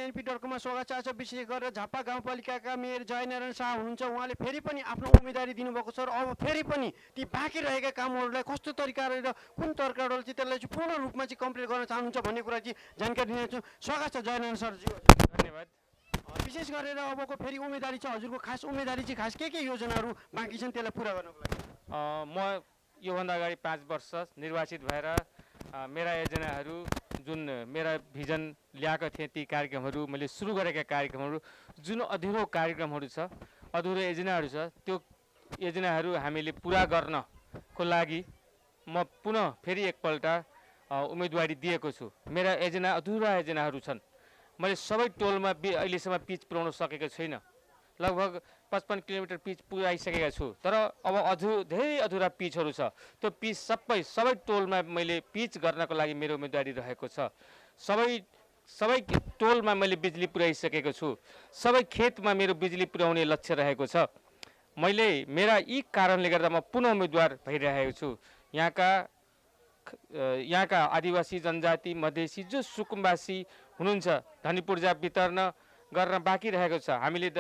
एनपी.com स्वागत छ। विशेष गरेर झापा गाउँपालिकाका मेयर जयनारायण शाह हुनुहुन्छ। उहाँले फेरि पनि आफ्नो उम्मेदवारी दिनुभएको छ र अब फेरि पनि ती बाँकी रहेका कामहरूलाई कस्तो तरिकाले र कुन तरिकाले चाहिँ त्यसलाई चाहिँ पूर्ण रूपमा चाहिँ कम्प्लिट गर्न चाहनुहुन्छ भन्ने कुरा चाहिँ जानकारी दिनेछु। स्वागत छ जयनारायण सरज्यू। धन्यवाद। विशेष गरेर अबको फेरि उम्मेदवारी छ, हजुरको खास उम्मेदवारी चाहिँ खास के योजनाहरू बाँकी छन् त्यसलाई पुरा गर्नको लागि? म योभन्दा अगाडि 5 वर्ष निर्वाचित भएर मेरा योजनाहरू जुन मेरा भिजन ल्याएको थिएँ ती कार्यक्रमहरू मैले सुरु गरेका कार्यक्रमहरू जुन अधुरो कार्यक्रमहरू छ, अधुरो योजनाहरू छ, त्यो योजनाहरू हामीले पुरा गर्नको लागि म पुनः फेरि एकपल्ट उम्मेदवारी दिएको छु। मेरा योजना अधुरा योजनाहरू छन्। मैले सबै टोलमा अहिलेसम्म पिच पुर्याउन सकेको छैन। लगभग 55 किलोमिटर पिच पुर्याइसकेका छु, तर अब धेरै अधुरा पिचहरू छ। त्यो पिच सबै टोलमा मैले पिच गर्नको लागि मेरो उम्मेदवारी रहेको छ। सबै टोलमा मैले बिजुली पुर्याइसकेको छु। सबै खेतमा मेरो बिजुली पुर्याउने लक्ष्य रहेको छ। मेरा यी कारणले गर्दा म पुनः उम्मेदवार भइरहेको छु। यहाँका आदिवासी जनजाति मधेसी जो सुकुम्बासी हुनुहुन्छ धनीपूर्जा वितरण गर्न बाँकी रहेको छ। हामीले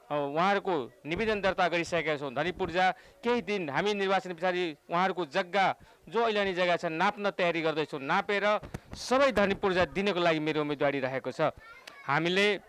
उहाँहरूको निवेदन दर्ता गरिसकेका छौँ। धनीपूर्जा केही दिन हामी निर्वाचन पछाडि उहाँहरूको जग्गा जो ऐलानी जग्गा छ नाप्न तयारी गर्दैछौँ। नापेर सबै धनीपूर्जा दिनको लागि मेरो उम्मेदवारी रहेको छ। हामीले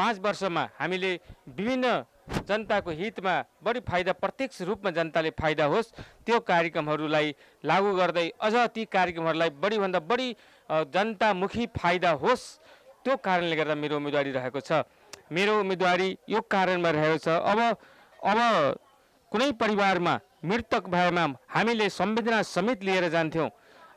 5 वर्षमा हामीले विभिन्न जनताको हितमा बढी फाइदा प्रत्यक्ष रूपमा जनताले फाइदा होस् त्यो कार्यक्रमहरूलाई लागू गर्दै अझ ती कार्यक्रमहरूलाई बढीभन्दा बढी जनतामुखी फाइदा होस् त्यो कारणले गर्दा मेरो उम्मेदवारी रहेको छ। मेरो उम्मेदवारी यो कारणमा रहेको छ। अब कुनै परिवारमा मृतक भएमा हामीले संवेदना समेत लिएर जान्थ्यौँ।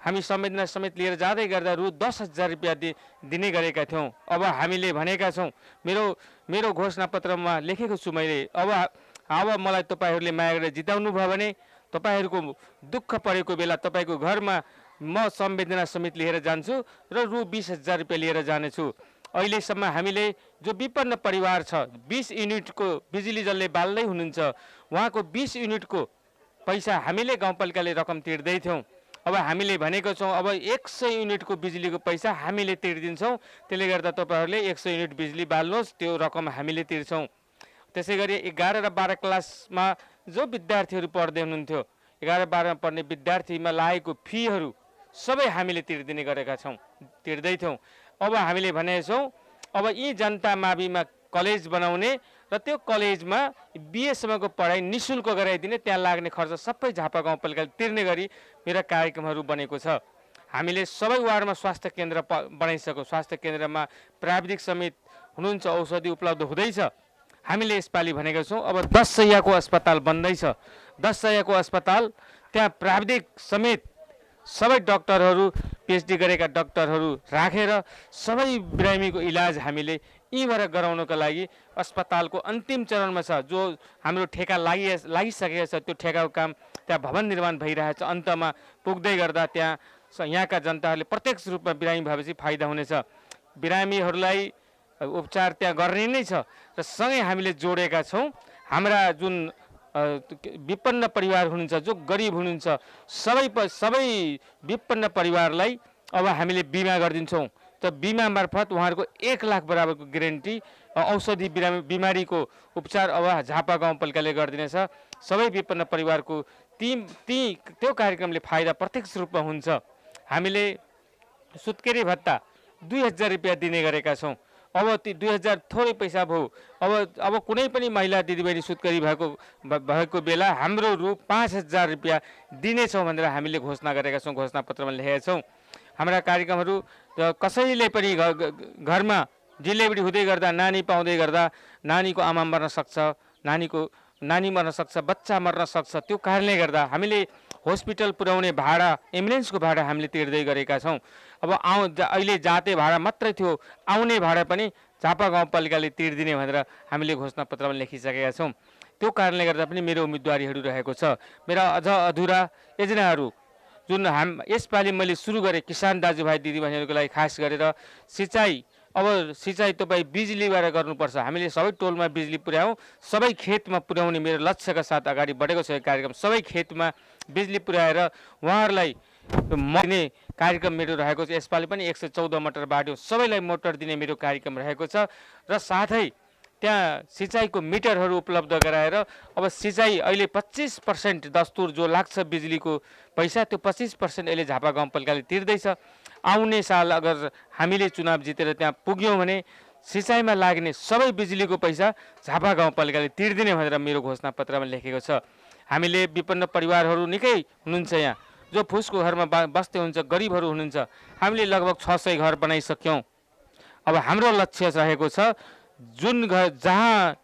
हामी संवेदना समेत लिएर जाँदै गर्दा रु 10,000 रुपियाँ दिने गरेका थियौँ। अब हामीले भनेका छौँ, मेरो घोषणापत्रमा लेखेको छु मैले, अब मलाई तपाईँहरूले माया गरेर जिताउनु भयो भने तपाईँहरूको दुःख परेको बेला तपाईँको घरमा म संवेदना समेत लिएर जान्छु र रु 20,000 रुपियाँ लिएर जानेछु। अहिलेसम्म हामीले जो विपन्न परिवार छ 20 युनिटको बिजुली जसले बाल्दै हुनुहुन्छ उहाँको 20 युनिटको पैसा हामीले गाउँपालिकाले रकम तिर्दै थियौँ। अब हामीले भनेको छौँ अब 100 युनिटको बिजुलीको पैसा हामीले तिर्दिन्छौँ। त्यसले गर्दा तपाईँहरूले 100 युनिट बिजुली बाल्नुहोस्, त्यो रकम हामीले तिर्छौँ। त्यसै गरी 11 र 12 क्लासमा जो विद्यार्थीहरू पढ्दै हुनुहुन्थ्यो 11-12मा पढ्ने विद्यार्थीमा लागेको फीहरू सबै हामीले तिर्दिने गरेका छौँ, तिर्दै थियौँ। अब हामीले भनेका छौँ अब यी जनता माविमा कलेज बनाउने र त्यो कलेजमा बिएसम्मको पढाइ निःशुल्क गराइदिने, त्यहाँ लाग्ने खर्च सबै झापा गाउँपालिकाले तिर्ने गरी मेरा कार्यक्रमहरू बनेको छ। हामीले सबै वार्डमा स्वास्थ्य केन्द्र बनाइसक्यौँ। स्वास्थ्य केन्द्रमा प्राविधिक समेत हुनुहुन्छ, औषधि उपलब्ध हुँदैछ। हामीले यसपालि भनेका छौँ अब 10 शैय्याको अस्पताल बन्दैछ। 10 शैय्याको अस्पताल त्यहाँ प्राविधिक समेत सबै डाक्टरहरू पिएचडी गरेका डाक्टरहरू राखेर सबै बिरामीको इलाज हामीले यहीँबाट गराउनको लागि अस्पतालको अन्तिम चरणमा छ। जो हाम्रो ठेका लागिसकेको छ त्यो ठेकाको काम त्यहाँ भवन निर्माण भइरहेछ। अन्तमा पुग्दै गर्दा यहाँका जनताहरूले प्रत्यक्ष रूपमा बिरामी भएपछि फाइदा हुनेछ। बिरामीहरूलाई उपचार त्यहाँ गर्ने नै छ र सँगै हामीले जोडेका छौँ हाम्रा जुन विपन्न परिवार हुनुहुन्छ, जो गरिब हुनुहुन्छ, सबै विपन्न परिवारलाई अब हामीले बिमा गरिदिन्छौँ। त बिमा मार्फत उहाँहरूको 1 लाख बराबरको ग्यारेन्टी औषधि बिमारीको उपचार अब झापा गाउँपालिकाले गरिदिनेछ। सबै विपन्न परिवारको त्यो कार्यक्रमले फाइदा प्रत्यक्ष रूपमा हुन्छ। हामीले सुत्केरी भत्ता 2,000 रुपियाँ दिने गरेका छौँ। अब ती 2,000 थोरै पैसा भयो। अब कुनै पनि महिला दिदीबहिनी सुत्केरी भएको बेला हाम्रो रु 5,000 रुपियाँ दिनेछौँ भनेर हामीले घोषणा गरेका छौँ, घोषणापत्रमा लेखेका छौँ। हाम्रा कार्यक्रमहरू कसैले पनि घरमा डेलिभरी हुँदै गर्दा नानी पाउँदै गर्दा नानीको आमा मर्न सक्छ, नानी मर्न सक्छ, बच्चा मर्न सक्छ। त्यो कारणले गर्दा हामीले हस्पिटल पुर्याउने भाडा, एम्बुलेन्सको भाडा हामीले तिर्दै गरेका छौँ। अब अहिले जाते भाडा मात्रै थियो, आउने भाडा पनि झापा गाउँपालिकाले तिर्दिने भनेर हामीले घोषणापत्रमा लेखिसकेका छौँ। त्यो कारणले गर्दा पनि मेरो उम्मेदवारीहरू रहेको छ। मेरा अझ अधुरा योजनाहरू जुन यसपालि मैले सुरु गरेँ किसान दाजुभाइ दिदीबहिनीहरूको लागि खास गरेर सिँचाइ तपाईँ बिजुलीबाट गर्नुपर्छ। हामीले सबै टोलमा बिजुली पुर्यायौँ, सबै खेतमा पुर्याउने मेरो लक्ष्यका साथ अगाडि बढेको छ यो कार्यक्रम। सबै खेतमा बिजुली पुर्याएर उहाँहरूलाई दिने कार्यक्रम मेरो रहेको छ। यसपालि पनि 114 मोटर बाँड्यो, सबैलाई मोटर दिने मेरो कार्यक्रम रहेको छ। र साथै त्यहाँ सिँचाइको मिटरहरू उपलब्ध गराएर अब सिँचाइ अहिले 25% दस्तुर जो लाग्छ बिजुलीको पैसा, त्यो 25% अहिले झापा गाउँपालिकाले तिर्दैछ। आउने साल अगर हामीले चुनाव जितेर त्यहाँ पुग्यौँ भने सिँचाइमा लाग्ने सबै बिजुलीको पैसा झापा गाउँपालिकाले तिर्दिने भनेर मेरो घोषणापत्रमा लेखेको छ। हामीले विपन्न परिवारहरू निकै हुनुहुन्छ यहाँ, जो फुसको घरमा बस्दै हुन्छ, गरिबहरू हुनुहुन्छ। हामीले लगभग 600 घर बनाइसक्यौँ। अब हाम्रो लक्ष्य रहेको छ जुन घर जहाँ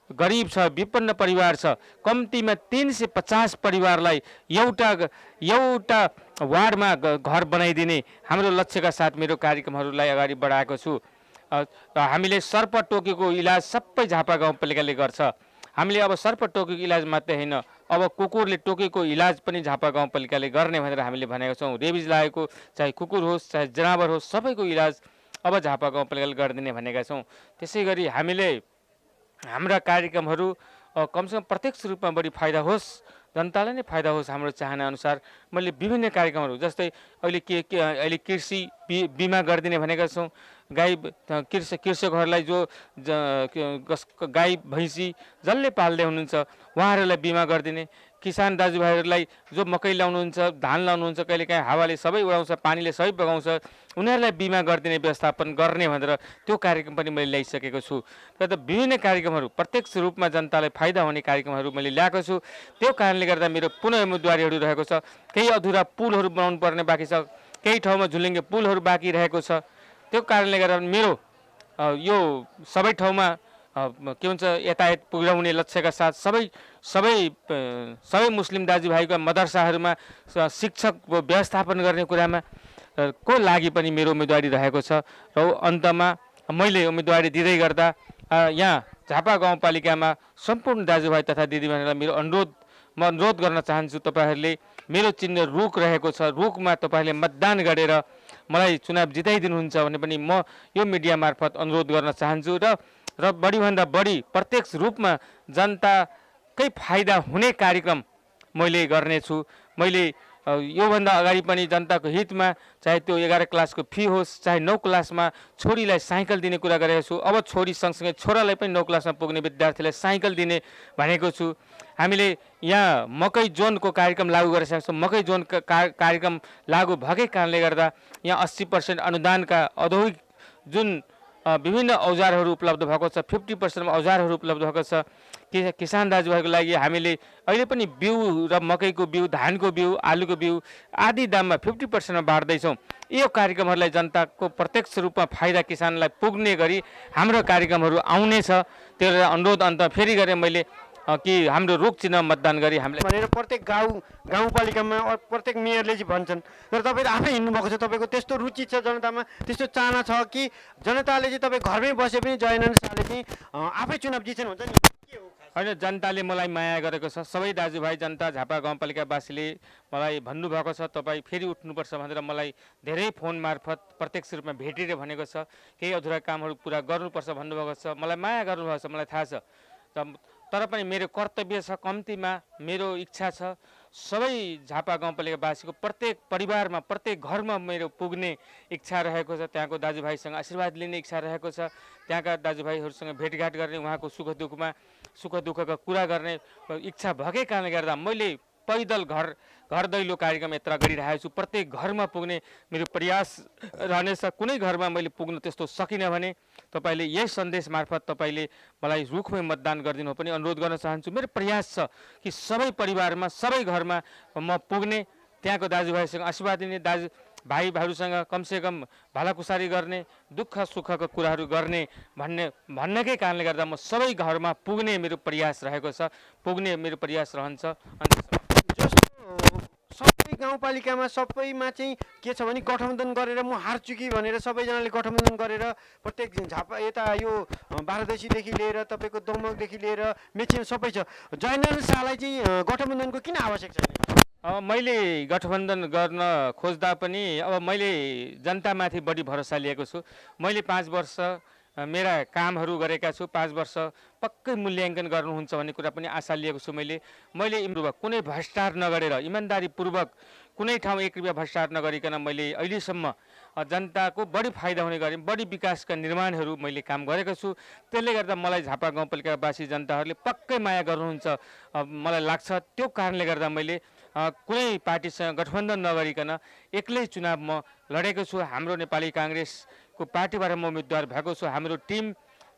गरिब छ, विपन्न परिवार छ, कम्तीमा 350 परिवारलाई एउटा वार्डमा घर बनाइदिने हाम्रो लक्ष्यका साथ मेरो कार्यक्रमहरूलाई अगाडि बढाएको छु। हामीले सर्प टोकेको इलाज सबै झापा गाउँपालिकाले गर्छ। हामीले अब सर्प टोकेको इलाज मात्रै होइन, अब कुकुरले टोकेको इलाज पनि झापा गाउँपालिकाले गर्ने भनेर हामीले भनेको छौँ। रेबिज लागेको चाहे कुकुर होस् चाहे जनावर होस्, सबैको इलाज अब झापा गाउँपालिकाले गरिदिने भनेका छौँ। त्यसै गरी हामीले हाम्रा कार्यक्रमहरू कमसेकम प्रत्यक्ष रूपमा बढी फाइदा होस्, जनतालाई नै फाइदा होस् हाम्रो चाहना अनुसार मैले विभिन्न कार्यक्रमहरू, जस्तै अहिले कृषि बिमा गरिदिने भनेका छौँ। कृषकहरूलाई जो गाई भैँसी जसले पाल्दै हुनुहुन्छ उहाँहरूलाई बिमा गरिदिने, किसान दाजुभाइहरूलाई जो मकै लाउनुहुन्छ, धान लाउनुहुन्छ, कहिलेकाहीँ हावाले सबै उडाउँछ, पानीले सबै बगाउँछ, उनीहरूलाई बिमा गरिदिने व्यवस्थापन गर्ने भनेर त्यो कार्यक्रम पनि मैले ल्याइसकेको छु। र त विभिन्न कार्यक्रमहरू प्रत्यक्ष रूपमा जनतालाई फाइदा हुने कार्यक्रमहरू मैले ल्याएको छु। त्यो कारणले गर्दा मेरो पुनः उम्मेदवारीहरू रहेको छ। केही अधुरा पुलहरू बनाउनु पर्ने बाँकी छ, केही ठाउँमा झुलिङ्गे पुलहरू बाँकी रहेको छ। त्यो कारणले गर्दा मेरो यो सबै ठाउँमा के भन्छ यातायात पुर्याउने लक्ष्यका साथ सबै मुस्लिम दाजुभाइको मदरसाहरूमा शिक्षक व्यवस्थापन गर्ने कुरामा को लागि पनि मेरो उम्मेदवारी रहेको छ। र अन्तमा मैले उम्मेदवारी दिँदै गर्दा यहाँ झापा गाउँपालिकामा सम्पूर्ण दाजुभाइ तथा दिदीबहिनीलाई मेरो म अनुरोध गर्न चाहन्छु, तपाईँहरूले मेरो चिन्ह रुख रहेको छ, रुखमा तपाईँहरूले मतदान गरेर मलाई चुनाव जिताइदिनुहुन्छ भने पनि म यो मिडिया मार्फत अनुरोध गर्न चाहन्छु। र बढीभन्दा बढी प्रत्यक्ष रूपमा जनताकै फाइदा हुने कार्यक्रम मैले गर्नेछु। मैले योभन्दा अगाडि पनि जनताको हितमा चाहे त्यो 11 क्लासको फी होस्, चाहे 9 क्लासमा छोरीलाई साइकल दिने कुरा गरेको छु। अब छोरी सँगसँगै छोरालाई पनि 9 क्लासमा पुग्ने विद्यार्थीलाई साइकल दिने भनेको छु। हामीले यहाँ मकै जोनको कार्यक्रम लागू गरिसकेका छौँ। मकै जोन कार्यक्रम लागू भएकै कारणले गर्दा यहाँ 80% अनुदानका औद्योगिक जुन विभिन्न औजारहरू उपलब्ध भएको छ, 50% औजारहरू उपलब्ध भएको छ। किसान दाजुभाइको लागि हामीले अहिले पनि बिउ र मकैको बिउ, धानको बिउ, आलुको बिउ आदि दाममा 50% बाँड्दैछौँ। यो कार्यक्रमहरूलाई जनताको प्रत्यक्ष रूपमा फाइदा किसानलाई पुग्ने गरी हाम्रो कार्यक्रमहरू आउनेछ। त्यो अनुरोध अन्त फेरि गरेँ मैले कि हाम्रो रुख चिन्ह मतदान गरी हामीले भनेर प्रत्येक गाउँपालिकामा प्रत्येक मेयरले चाहिँ भन्छन्। तर तपाईँ आफै हिँड्नुभएको छ, तपाईँको त्यस्तो रुचि छ जनतामा, त्यस्तो चाहना छ कि जनताले चाहिँ तपाईँ घरमै बसे पनि जयनारायण शाहले चाहिँ आफै चुनाव जित्छन् हुन्छ नि, के हो? होइन, जनताले मलाई माया गरेको छ। सबै दाजुभाइ जनता झापा गाउँपालिकावासीले मलाई भन्नुभएको छ तपाईँ फेरि उठ्नुपर्छ भनेर मलाई धेरै फोन मार्फत प्रत्यक्ष रूपमा भेटेर भनेको छ। केही अधुरा कामहरू पुरा गर्नुपर्छ भन्नुभएको छ, मलाई माया गर्नुभएको छ, मलाई थाहा छ। तर पनि मेरो कर्तव्य छ, कम्तीमा मेरो इच्छा छ सबै झापा गाउँपालिकावासीको प्रत्येक परिवारमा, प्रत्येक घरमा मेरो पुग्ने इच्छा रहेको छ। त्यहाँको दाजुभाइसँग आशीर्वाद लिने इच्छा रहेको छ। त्यहाँका दाजुभाइहरूसँग भेटघाट गर्ने, उहाँको सुख दुःखका कुरा गर्ने इच्छा भएकै कारणले गर्दा मैले पैदल घर दैलो कार्यक्रम यात्रा गरिरहेको छु। प्रत्येक घरमा पुग्ने मेरो प्रयास रहनेछ। कुनै घरमा मैले पुग्न त्यस्तो सकिनँ भने तपाईँले यही सन्देश मार्फत तपाईँले मलाई रुखमै मतदान गरिदिनु पनि अनुरोध गर्न चाहन्छु। मेरो प्रयास छ कि सबै परिवारमा, सबै घरमा म पुग्ने, त्यहाँको दाजुभाइसँग आशीर्वाद दिने, भाइभाइहरूसँग कमसेकम भलाकुसारी गर्ने, दुःख सुखका कुराहरू गर्ने भन्नकै कारणले गर्दा म सबै घरमा पुग्ने मेरो प्रयास रहेको छ, पुग्ने मेरो प्रयास रहन्छ। सबै गाउँपालिकामा सबैमा चाहिँ के छ भने गठबन्धन गरेर म हार्छु कि भनेर सबैजनाले गठबन्धन गरेर प्रत्येक झापा यता यो बारादसीदेखि लिएर तपाईँको दोमकदेखि लिएर मेची सबै छ। जयनारायण शाहलाई चाहिँ गठबन्धनको किन आवश्यक छैन? मैले गठबन्धन गर्न खोज्दा पनि अब मैले जनतामाथि बढी भरोसा लिएको छु। मैले 5 वर्ष मेरा कामहरू गरेका छु। 5 वर्ष पक्कै मूल्याङ्कन गर्नुहुन्छ भन्ने कुरा पनि आशा लिएको छु। मैले कुनै भ्रष्टाचार नगरेर इमान्दारीपूर्वक कुनै ठाउँ 1 रुपैयाँ भ्रष्टाचार नगरिकन मैले अहिलेसम्म जनताको बढी फाइदा हुने गरी बढी विकासका निर्माणहरू मैले काम गरेको छु। त्यसले गर्दा मलाई झापा गाउँपालिकावासी जनताहरूले पक्कै माया गर्नुहुन्छ मलाई लाग्छ। त्यो कारणले गर्दा मैले कुनै पार्टीसँग गठबन्धन नगरिकन एक्लै चुनाव म लडेको छु। हाम्रो नेपाली काङ्ग्रेसको पार्टीबाट म उम्मेदवार भएको छु। हाम्रो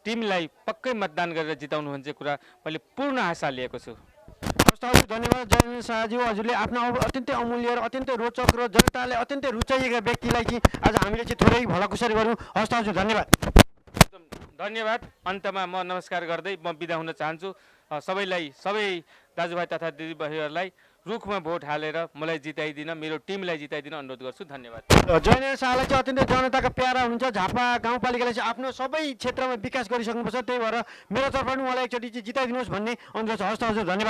टिमलाई पक्कै मतदान गरेर जिताउनु भन्ने कुरा मैले पूर्ण आशा लिएको छु। हस् त हजुर, धन्यवाद जयनारायण शाहज्यू। हजुरले आफ्नो अत्यन्तै अमूल्य र अत्यन्तै रोचक र जनताले अत्यन्तै रुचाइएका व्यक्तिलाई चाहिँ आज हामीले चाहिँ थोरै भलाकुसारी गऱ्यौँ। हस् त हजुर, धन्यवाद। एकदम धन्यवाद। अन्तमा म नमस्कार गर्दै म बिदा हुन चाहन्छु। सबै दाजुभाइ तथा दिदीबहिनीहरूलाई रुखमा भोट हालेर मलाई जिताइदिन, मेरो टिमलाई जिताइदिन अनुरोध गर्छु। धन्यवाद। जयनारायण शाहलाई चाहिँ अत्यन्तै जनताका प्यारा हुनुहुन्छ। झापा गाउँपालिकाले चाहिँ आफ्नो सबै क्षेत्रमा विकास गरिसक्नुपर्छ। त्यही भएर मेरो तर्फबाट उहाँलाई एकचोटि चाहिँ जिताइदिनुहोस् भन्ने अनुरोध छ। हस् त हजुर, धन्यवाद।